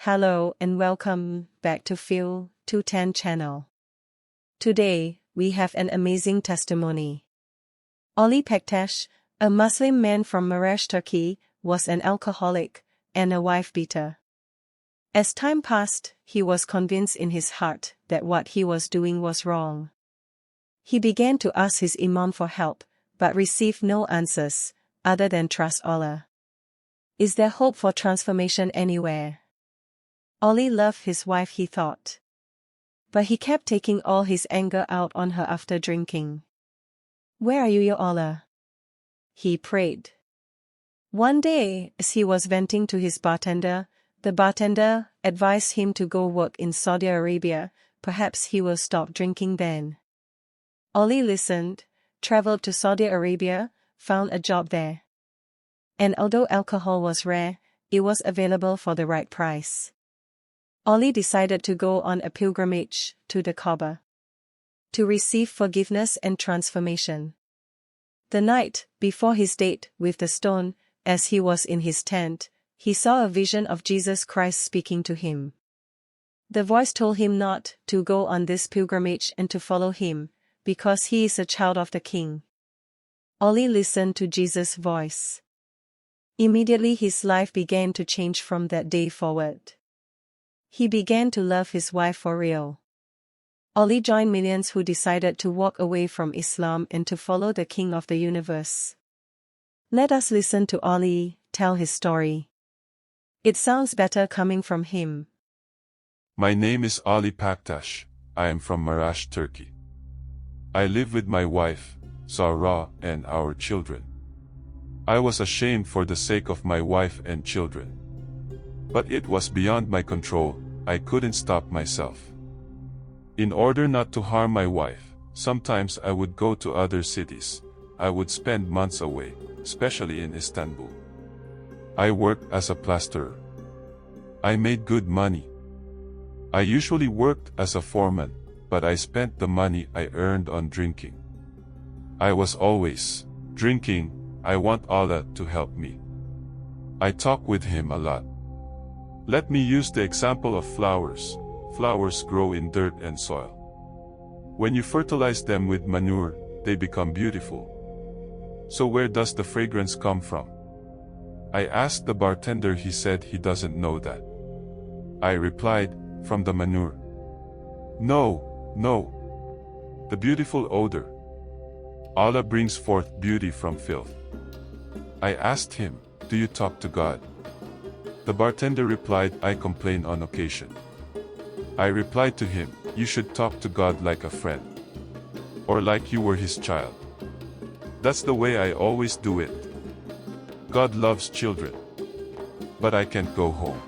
Hello and welcome back to Feel 210 channel. Today, we have an amazing testimony. Ali Paktash, a Muslim man from Marash, Turkey, was an alcoholic and a wife-beater. As time passed, he was convinced in his heart that what he was doing was wrong. He began to ask his imam for help, but received no answers, other than trust Allah. Is there hope for transformation anywhere? Ali loved his wife, he thought. But he kept taking all his anger out on her after drinking. Where are you, Ya Allah? He prayed. One day, as he was venting to his bartender, the bartender advised him to go work in Saudi Arabia. Perhaps he will stop drinking then. Ali listened, traveled to Saudi Arabia, found a job there. And although alcohol was rare, it was available for the right price. Ali decided to go on a pilgrimage to the Kaaba to receive forgiveness and transformation. The night before his date with the stone, as he was in his tent, he saw a vision of Jesus Christ speaking to him. The voice told him not to go on this pilgrimage and to follow him, because he is a child of the King. Ali listened to Jesus' voice. Immediately his life began to change from that day forward. He began to love his wife for real. Ali joined millions who decided to walk away from Islam and to follow the King of the universe. Let us listen to Ali tell his story. It sounds better coming from him. My name is Ali Paktash. I am from Marash, Turkey. I live with my wife, Sarah, and our children. I was ashamed for the sake of my wife and children. But it was beyond my control. I couldn't stop myself. In order not to harm my wife, sometimes I would go to other cities. I would spend months away, especially in Istanbul. I worked as a plasterer. I made good money. I usually worked as a foreman, but I spent the money I earned on drinking. I was always drinking. I want Allah to help me. I talk with Him a lot. Let me use the example of flowers. Flowers grow in dirt and soil. When you fertilize them with manure, they become beautiful. So where does the fragrance come from? I asked the bartender. He said he doesn't know that. I replied, from the manure. No. The beautiful odor. Allah brings forth beauty from filth. I asked him, do you talk to God? The bartender replied, I complain on occasion. I replied to him, you should talk to God like a friend. Or like you were His child. That's the way I always do it. God loves children. But I can't go home.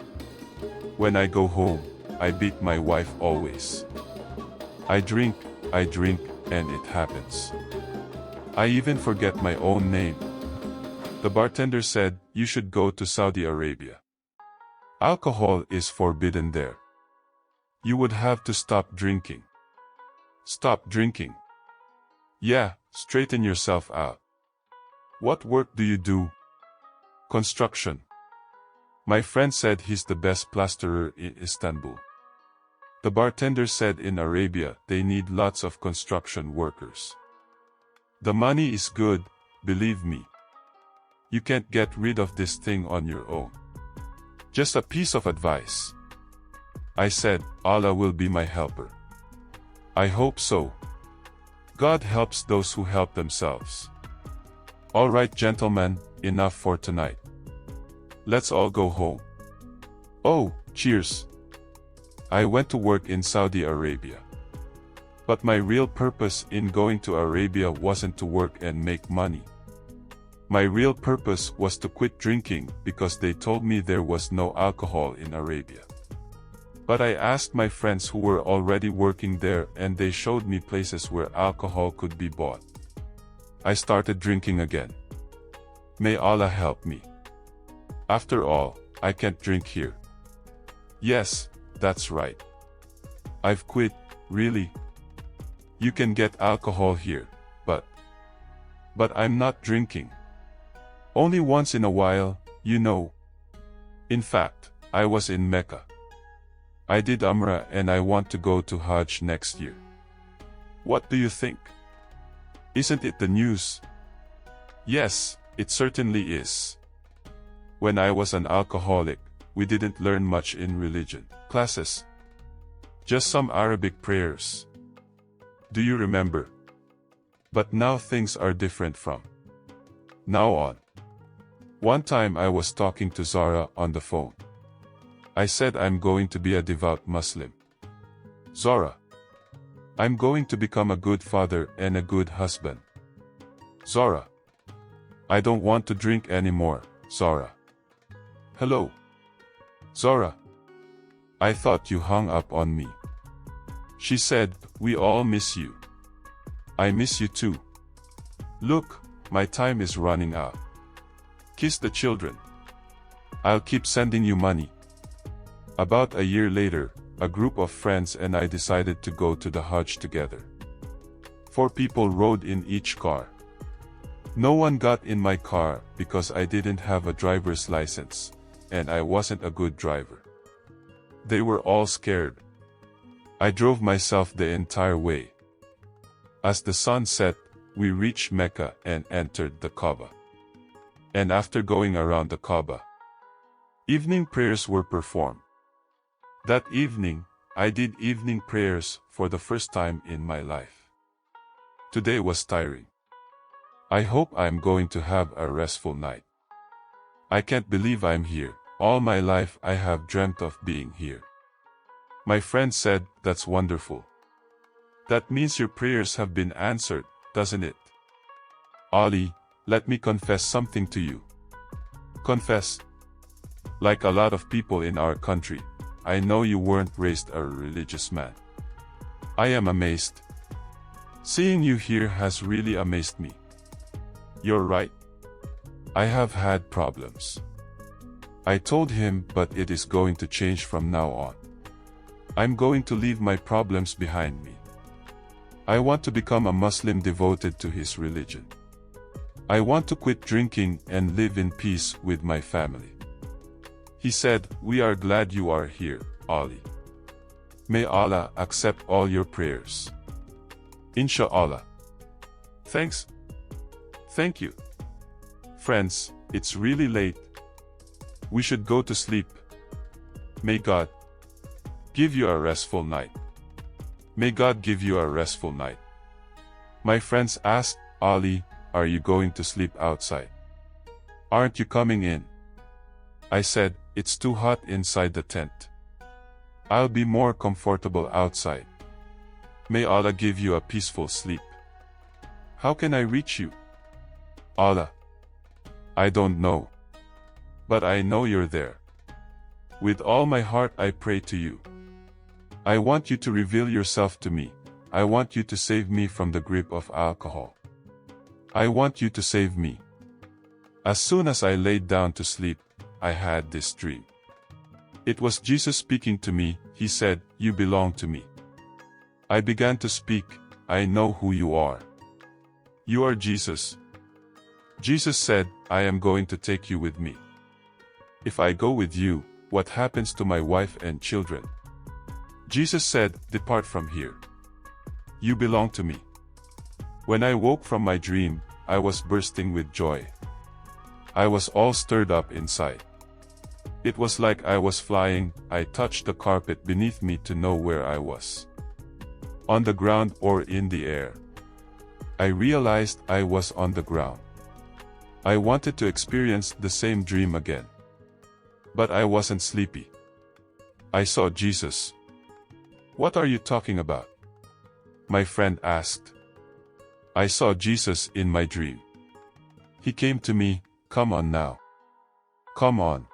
When I go home, I beat my wife always. I drink, and it happens. I even forget my own name. The bartender said, you should go to Saudi Arabia. Alcohol is forbidden there. You would have to stop drinking. Stop drinking. Yeah, straighten yourself out. What work do you do? Construction. My friend said he's the best plasterer in Istanbul. The bartender said in Arabia they need lots of construction workers. The money is good, believe me. You can't get rid of this thing on your own. Just a piece of advice. I said, Allah will be my helper. I hope so. God helps those who help themselves. Alright gentlemen, enough for tonight. Let's all go home. Oh, cheers. I went to work in Saudi Arabia. But my real purpose in going to Arabia wasn't to work and make money. My real purpose was to quit drinking because they told me there was no alcohol in Arabia. But I asked my friends who were already working there and they showed me places where alcohol could be bought. I started drinking again. May Allah help me. After all, I can't drink here. Yes, that's right. I've quit, really. You can get alcohol here, but I'm not drinking. Only once in a while, you know. In fact, I was in Mecca. I did Umrah and I want to go to Hajj next year. What do you think? Isn't it the news? Yes, it certainly is. When I was an alcoholic, we didn't learn much in religion classes. Just some Arabic prayers. Do you remember? But now things are different from now on. One time I was talking to Zara on the phone. I said I'm going to be a devout Muslim. Zara. I'm going to become a good father and a good husband. Zara. I don't want to drink anymore, Zara. Hello. Zara. I thought you hung up on me. She said, we all miss you. I miss you too. Look, my time is running out. Kiss the children. I'll keep sending you money. About a year later, a group of friends and I decided to go to the Hajj together. 4 people rode in each car. No one got in my car because I didn't have a driver's license, and I wasn't a good driver. They were all scared. I drove myself the entire way. As the sun set, we reached Mecca and entered the Kaaba. And after going around the Kaaba, evening prayers were performed. That evening, I did evening prayers for the first time in my life. Today was tiring. I hope I'm going to have a restful night. I can't believe I'm here. All my life I have dreamt of being here. My friend said, that's wonderful. That means your prayers have been answered, doesn't it? Ali, let me confess something to you. Confess. Like a lot of people in our country, I know you weren't raised a religious man. I am amazed. Seeing you here has really amazed me. You're right. I have had problems. I told him, but it is going to change from now on. I'm going to leave my problems behind me. I want to become a Muslim devoted to his religion. I want to quit drinking and live in peace with my family. He said, we are glad you are here, Ali. May Allah accept all your prayers. Inshallah. Thanks. Thank you. Friends, it's really late. We should go to sleep. May God give you a restful night. May God give you a restful night. My friends asked, Ali, are you going to sleep outside? Aren't you coming in? I said, it's too hot inside the tent. I'll be more comfortable outside. May Allah give you a peaceful sleep. How can I reach you? Allah. I don't know. But I know you're there. With all my heart I pray to you. I want you to reveal yourself to me. I want you to save me from the grip of alcohol. I want you to save me. As soon as I laid down to sleep, I had this dream. It was Jesus speaking to me. He said, you belong to me. I began to speak, I know who you are. You are Jesus. Jesus said, I am going to take you with me. If I go with you, what happens to my wife and children? Jesus said, depart from here. You belong to me. When I woke from my dream, I was bursting with joy. I was all stirred up inside. It was like I was flying. I touched the carpet beneath me to know where I was. On the ground or in the air. I realized I was on the ground. I wanted to experience the same dream again. But I wasn't sleepy. I saw Jesus. What are you talking about? My friend asked. I saw Jesus in my dream. He came to me, come on now. Come on.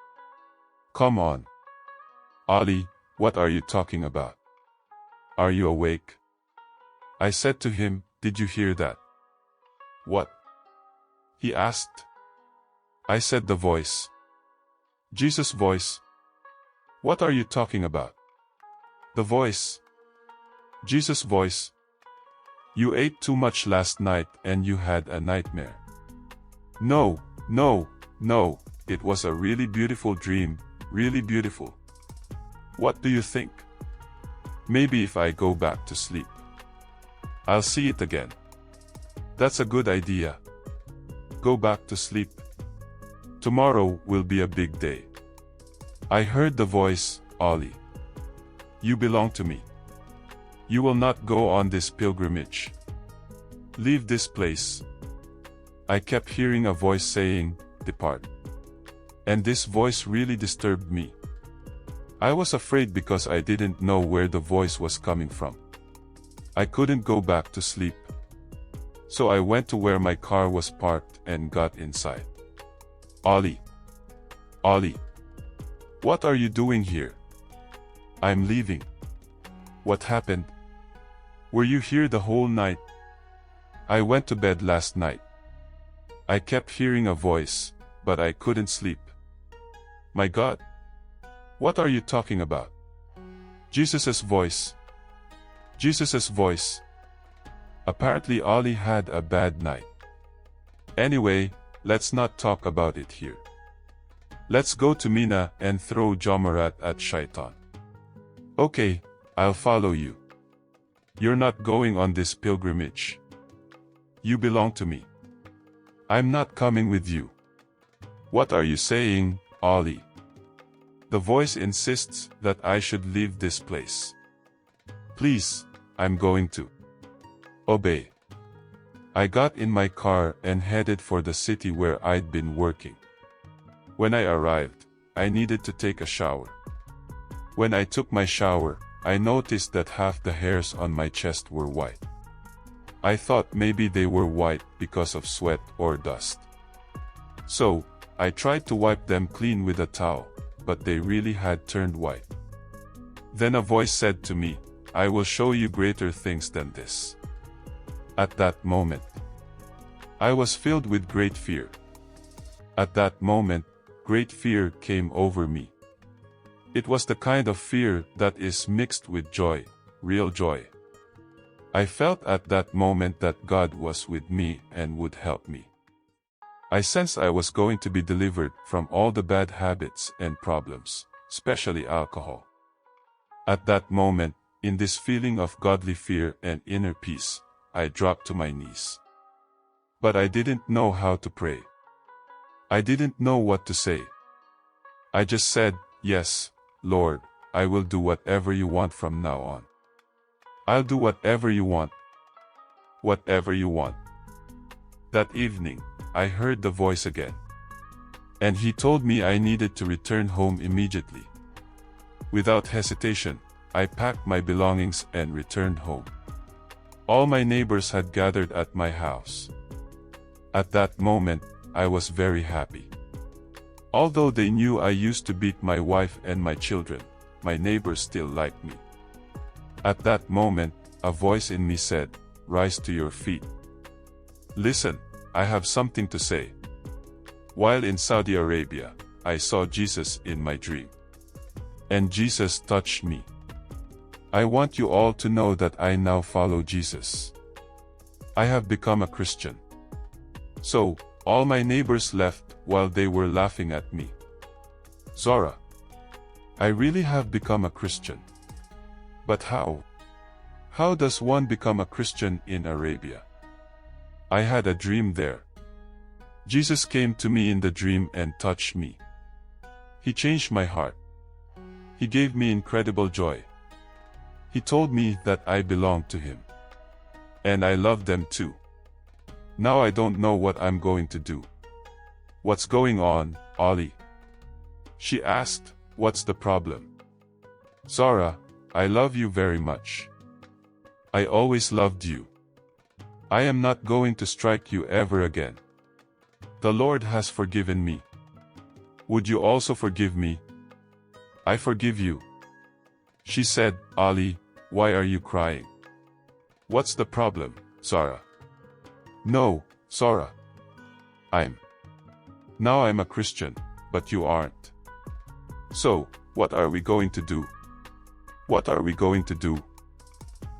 Come on. Ali, what are you talking about? Are you awake? I said to him, did you hear that? What? He asked. I said the voice. Jesus' voice. What are you talking about? The voice. Jesus' voice. You ate too much last night and you had a nightmare. No, no, no, it was a really beautiful dream, really beautiful. What do you think? Maybe if I go back to sleep, I'll see it again. That's a good idea. Go back to sleep. Tomorrow will be a big day. I heard the voice, Ollie. You belong to me. You will not go on this pilgrimage. Leave this place. I kept hearing a voice saying, depart. And this voice really disturbed me. I was afraid because I didn't know where the voice was coming from. I couldn't go back to sleep. So I went to where my car was parked and got inside. Ollie. Ollie. What are you doing here? I'm leaving. What happened? Were you here the whole night? I went to bed last night. I kept hearing a voice, but I couldn't sleep. My God. What are you talking about? Jesus' voice. Jesus' voice. Apparently Ollie had a bad night. Anyway, let's not talk about it here. Let's go to Mina and throw Jamarat at Shaitan. Okay, I'll follow you. You're not going on this pilgrimage. You belong to me. I'm not coming with you. What are you saying, Ollie? The voice insists that I should leave this place. Please, I'm going to obey. I got in my car and headed for the city where I'd been working. When I arrived, I needed to take a shower. When I took my shower, I noticed that half the hairs on my chest were white. I thought maybe they were white because of sweat or dust. So, I tried to wipe them clean with a towel, but they really had turned white. Then a voice said to me, I will show you greater things than this. At that moment, I was filled with great fear. At that moment, great fear came over me. It was the kind of fear that is mixed with joy, real joy. I felt at that moment that God was with me and would help me. I sensed I was going to be delivered from all the bad habits and problems, especially alcohol. At that moment, in this feeling of godly fear and inner peace, I dropped to my knees. But I didn't know how to pray. I didn't know what to say. I just said, yes, Lord, I will do whatever you want from now on. I'll do whatever you want. Whatever you want. That evening, I heard the voice again. And he told me I needed to return home immediately. Without hesitation, I packed my belongings and returned home. All my neighbors had gathered at my house. At that moment, I was very happy. Although they knew I used to beat my wife and my children, my neighbors still liked me. At that moment, a voice in me said, rise to your feet. Listen, I have something to say. While in Saudi Arabia, I saw Jesus in my dream. And Jesus touched me. I want you all to know that I now follow Jesus. I have become a Christian. So, all my neighbors left while they were laughing at me. Zora, I really have become a Christian. But how? How does one become a Christian in Arabia? I had a dream there. Jesus came to me in the dream and touched me. He changed my heart. He gave me incredible joy. He told me that I belonged to him. And I loved them too. Now I don't know what I'm going to do. What's going on, Ollie? She asked, what's the problem? Zara, I love you very much. I always loved you. I am not going to strike you ever again. The Lord has forgiven me. Would you also forgive me? I forgive you. She said, Ali, why are you crying? What's the problem, Zara? No, Zara. Now I'm a Christian, but you aren't. So, what are we going to do? What are we going to do?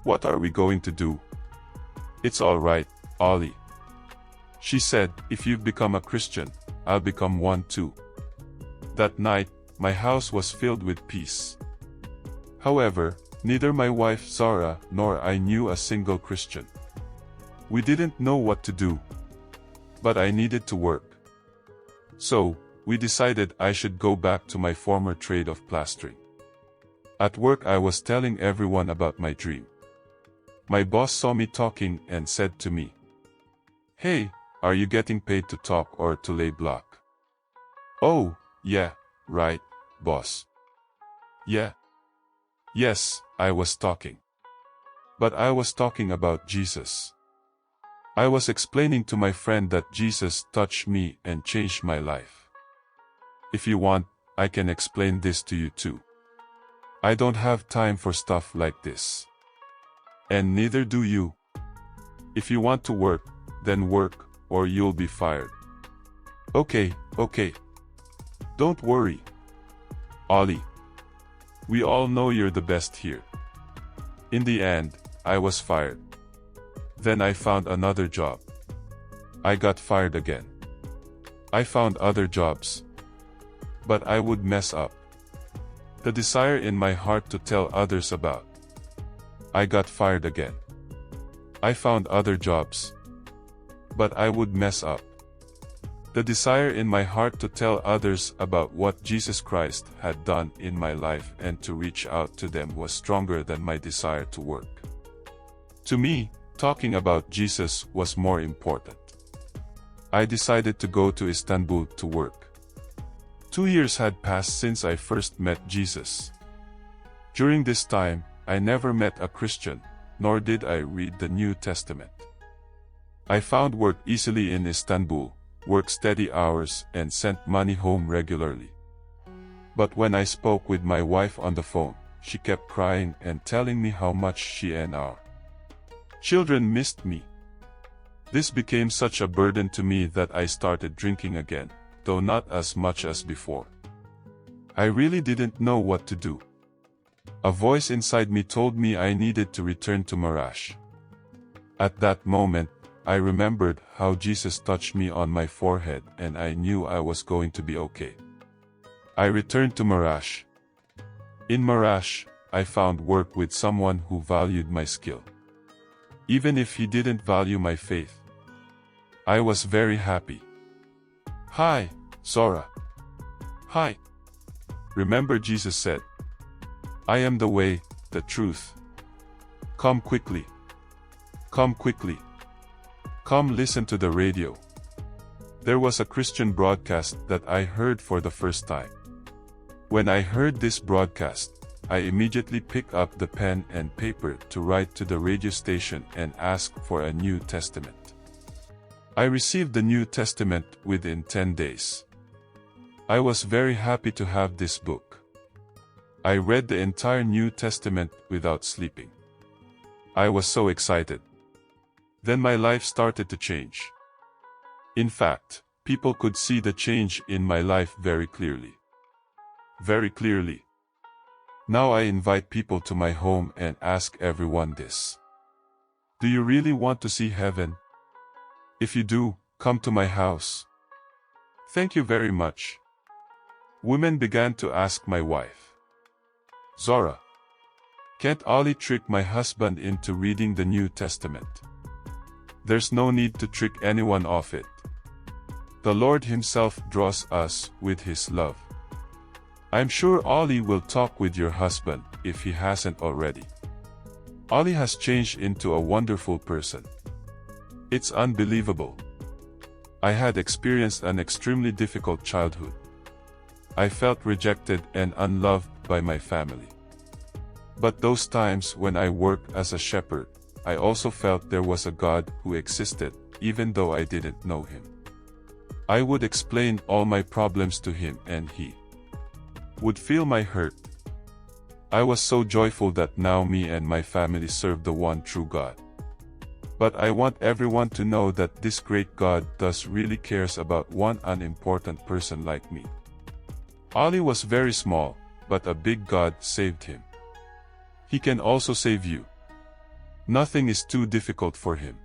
What are we going to do? It's all right, Ollie. She said, if you've become a Christian, I'll become one too. That night, my house was filled with peace. However, Neither my wife Zara nor I knew a single Christian. We didn't know what to do. But I needed to work. So, we decided I should go back to my former trade of plastering. At work I was telling everyone about my dream. My boss saw me talking and said to me, "Hey, are you getting paid to talk or to lay block?" "Oh, yeah, right, boss." "Yeah. Yes, I was talking. But I was talking about Jesus. I was explaining to my friend that Jesus touched me and changed my life. If you want, I can explain this to you too. I don't have time for stuff like this. And neither do you. If you want to work, then work, or you'll be fired." Okay. Don't worry, Ollie. We all know you're the best here." In the end, I was fired. Then I found another job. I got fired again. I found other jobs. But I would mess up. The desire in my heart to tell others about. I got fired again. I found other jobs. But I would mess up. The desire in my heart to tell others about what Jesus Christ had done in my life and to reach out to them was stronger than my desire to work. To me, talking about Jesus was more important. I decided to go to Istanbul to work. 2 years had passed since I first met Jesus. During this time, I never met a Christian, nor did I read the New Testament. I found work easily in Istanbul, worked steady hours, and sent money home regularly. But when I spoke with my wife on the phone, she kept crying and telling me how much she and our children missed me. This became such a burden to me that I started drinking again, though not as much as before. I really didn't know what to do. A voice inside me told me I needed to return to Marash. At that moment, I remembered how Jesus touched me on my forehead and I knew I was going to be okay. I returned to Marash. In Marash, I found work with someone who valued my skill. Even if he didn't value my faith. I was very happy. "Hi, Zora." "Hi." Remember Jesus said, "I am the way, the truth. Come quickly. Come quickly. Come listen to the radio." There was a Christian broadcast that I heard for the first time. When I heard this broadcast, I immediately picked up the pen and paper to write to the radio station and ask for a New Testament. I received the New Testament within 10 days. I was very happy to have this book. I read the entire New Testament without sleeping. I was so excited. Then my life started to change. In fact, people could see the change in my life very clearly. Very clearly. Now I invite people to my home and ask everyone this. Do you really want to see heaven? If you do, come to my house. Thank you very much. Women began to ask my wife, "Zora, can't Ollie trick my husband into reading the New Testament?" There's no need to trick anyone off it. The Lord Himself draws us with His love. I'm sure Ollie will talk with your husband, if he hasn't already. Ollie has changed into a wonderful person. It's unbelievable. I had experienced an extremely difficult childhood. I felt rejected and unloved by my family. But those times when I worked as a shepherd, I also felt there was a God who existed, even though I didn't know Him. I would explain all my problems to Him and He would feel my hurt. I was so joyful that now me and my family serve the one true God. But I want everyone to know that this great God does really cares about one unimportant person like me. Ollie was very small, but a big God saved him. He can also save you. Nothing is too difficult for Him.